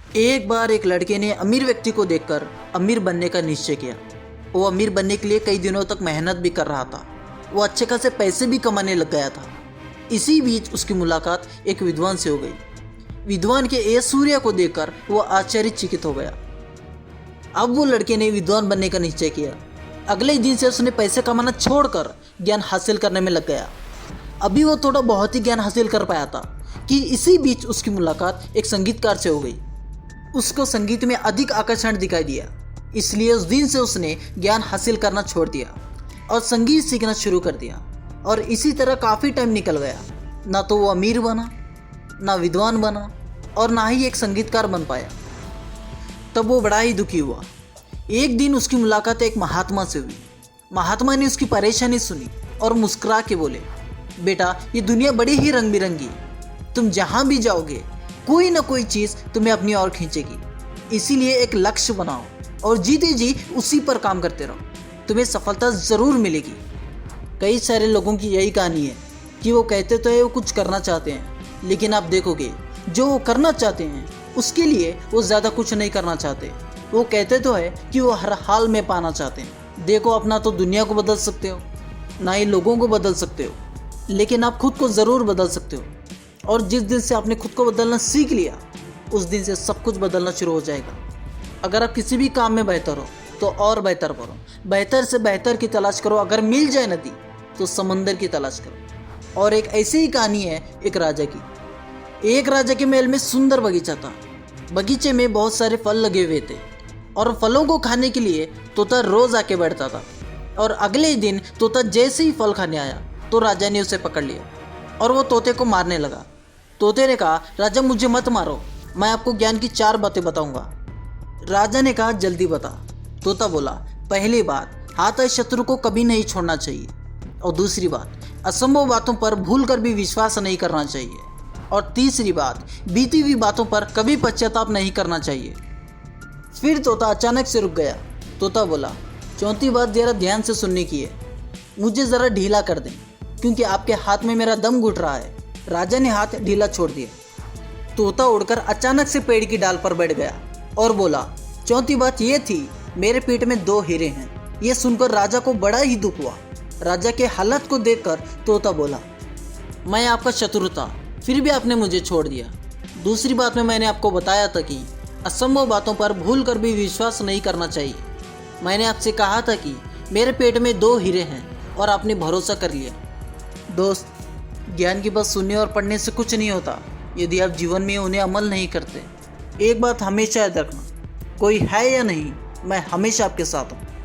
एक बार एक लड़के ने अमीर व्यक्ति को देखकर अमीर बनने का निश्चय किया। वो अमीर बनने के लिए कई दिनों तक मेहनत भी कर रहा था। वो अच्छे खासे पैसे भी कमाने लग गया था। इसी बीच उसकी मुलाकात एक विद्वान से हो गई। विद्वान के ऐश्वर्य को देखकर वो आश्चर्यचकित हो गया। अब वो लड़के ने विद्वान बनने का निश्चय किया। अगले दिन से उसने पैसे कमाना छोड़कर ज्ञान हासिल करने में लग गया। अभी वो थोड़ा बहुत ही ज्ञान हासिल कर पाया था कि इसी बीच उसकी मुलाकात एक संगीतकार से हो गई। उसको संगीत में अधिक आकर्षण दिखाई दिया, इसलिए उस दिन से उसने ज्ञान हासिल करना छोड़ दिया और संगीत सीखना शुरू कर दिया। और इसी तरह काफ़ी टाइम निकल गया। ना तो वो अमीर बना, ना विद्वान बना और ना ही एक संगीतकार बन पाया। तब वो बड़ा ही दुखी हुआ। एक दिन उसकी मुलाकात एक महात्मा से हुई। महात्मा ने उसकी परेशानी सुनी और मुस्कुरा के बोले, बेटा, ये दुनिया बड़ी ही रंग बिरंगी है। तुम जहाँ भी जाओगे कोई ना कोई चीज़ तुम्हें अपनी ओर खींचेगी। इसीलिए एक लक्ष्य बनाओ और जीते जी उसी पर काम करते रहो, तुम्हें सफलता ज़रूर मिलेगी। कई सारे लोगों की यही कहानी है कि वो कहते तो है वो कुछ करना चाहते हैं, लेकिन आप देखोगे जो वो करना चाहते हैं उसके लिए वो ज़्यादा कुछ नहीं करना चाहते। वो कहते तो है कि वो हर हाल में पाना चाहते हैं। देखो, अपना तो दुनिया को बदल सकते हो, ना ही लोगों को बदल सकते हो, लेकिन आप खुद को ज़रूर बदल सकते हो। और जिस दिन से आपने खुद को बदलना सीख लिया, उस दिन से सब कुछ बदलना शुरू हो जाएगा। अगर आप किसी भी काम में बेहतर हो तो और बेहतर करो, बेहतर से बेहतर की तलाश करो। अगर मिल जाए नदी तो समंदर की तलाश करो। और एक ऐसी ही कहानी है एक राजा की। एक राजा के महल में सुंदर बगीचा था। बगीचे में बहुत सारे फल लगे हुए थे और फलों को खाने के लिए तोता रोज आके बैठता था। और अगले दिन तोता जैसे ही फल खाने आया तो राजा ने उसे पकड़ लिया और वो तोते को मारने लगा। तोते ने कहा, राजा मुझे मत मारो, मैं आपको ज्ञान की 4 बातें बताऊंगा। राजा ने कहा, जल्दी बता। तोता बोला, पहली बात, हाथ शत्रु को कभी नहीं छोड़ना चाहिए। और दूसरी बात, असंभव बातों पर भूल कर भी विश्वास नहीं करना चाहिए। और तीसरी बात, बीती हुई बातों पर कभी पश्चाताप नहीं करना चाहिए। फिर तोता अचानक से रुक गया। तोता बोला, चौथी बात जरा ध्यान से सुनने की है, मुझे ज़रा ढीला कर दें क्योंकि आपके हाथ में मेरा दम घुट रहा है। राजा ने हाथ ढीला छोड़ दिया। तोता उड़कर अचानक से पेड़ की डाल पर बैठ गया और बोला, चौथी बात यह थी, मेरे पेट में 2 हीरे हैं। यह सुनकर राजा को बड़ा ही दुख हुआ। राजा के हालत को देखकर तोता बोला, मैं आपका शत्रु था, फिर भी आपने मुझे छोड़ दिया। दूसरी बात में मैंने आपको बताया था कि असंभव बातों पर भूल कर भी विश्वास नहीं करना चाहिए। मैंने आपसे कहा था कि मेरे पेट में 2 हीरे हैं और आपने भरोसा कर लिया। दोस्त, ज्ञान की बात सुनने और पढ़ने से कुछ नहीं होता यदि आप जीवन में उन्हें अमल नहीं करते। एक बात हमेशा याद रखना, कोई है या नहीं, मैं हमेशा आपके साथ हूँ।